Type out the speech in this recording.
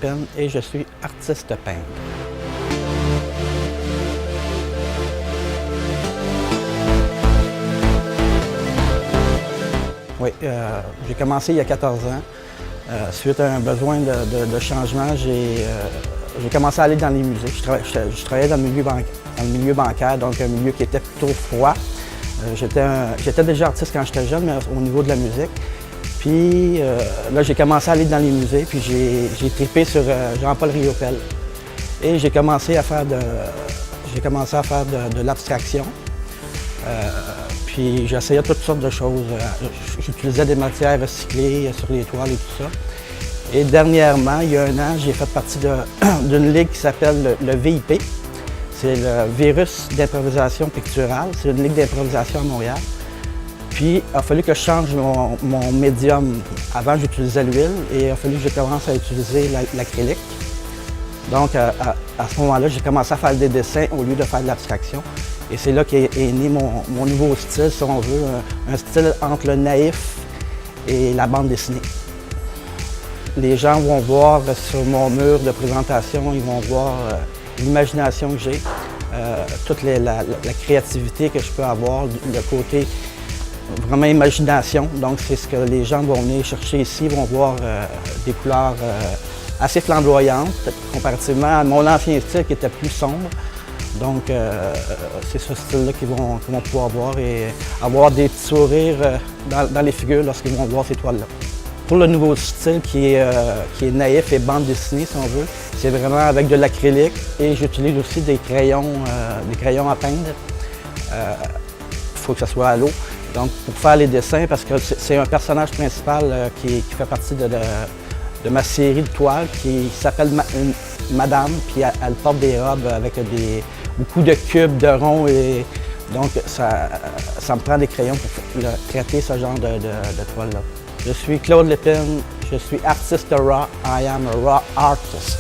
Lépine et je suis artiste peintre. Oui, j'ai commencé il y a 14 ans. Suite à un besoin de changement, j'ai commencé à aller dans les musées. Je travaillais dans le milieu bancaire, donc un milieu qui était plutôt froid. J'étais déjà artiste quand j'étais jeune, mais au niveau de la musique. Puis là, j'ai commencé à aller dans les musées, puis j'ai trippé sur Jean-Paul Riopelle. Et j'ai commencé à faire de l'abstraction. Puis j'essayais toutes sortes de choses. J'utilisais des matières recyclées sur les toiles et tout ça. Et dernièrement, il y a un an, j'ai fait partie d'une ligue qui s'appelle le VIP. C'est le Virus d'improvisation picturale. C'est une ligue d'improvisation à Montréal. Puis, il a fallu que je change mon médium. Avant, j'utilisais l'huile et il a fallu que je commence à utiliser l'acrylique. Donc, à ce moment-là, j'ai commencé à faire des dessins au lieu de faire de l'abstraction. Et c'est là qu'est né mon nouveau style, si on veut, un style entre le naïf et la bande dessinée. Les gens vont voir sur mon mur de présentation, ils vont voir l'imagination que j'ai, toute la créativité que je peux avoir, le côté vraiment imagination. Donc c'est ce que les gens vont venir chercher ici, ils vont voir des couleurs assez flamboyantes, comparativement à mon ancien style qui était plus sombre. Donc c'est ce style-là qu'ils vont pouvoir voir et avoir des petits sourires dans les figures lorsqu'ils vont voir ces toiles-là. Pour le nouveau style qui est naïf et bande dessinée, si on veut, c'est vraiment avec de l'acrylique et j'utilise aussi des crayons à peindre. Il faut que ça soit à l'eau. Donc pour faire les dessins, parce que c'est un personnage principal qui fait partie de ma série de toiles qui s'appelle Madame, puis elle porte des robes avec beaucoup de cubes, de ronds, et donc ça me prend des crayons pour traiter ce genre de toile-là. Je suis Claude Lépine, je suis artiste raw, I am a raw artist.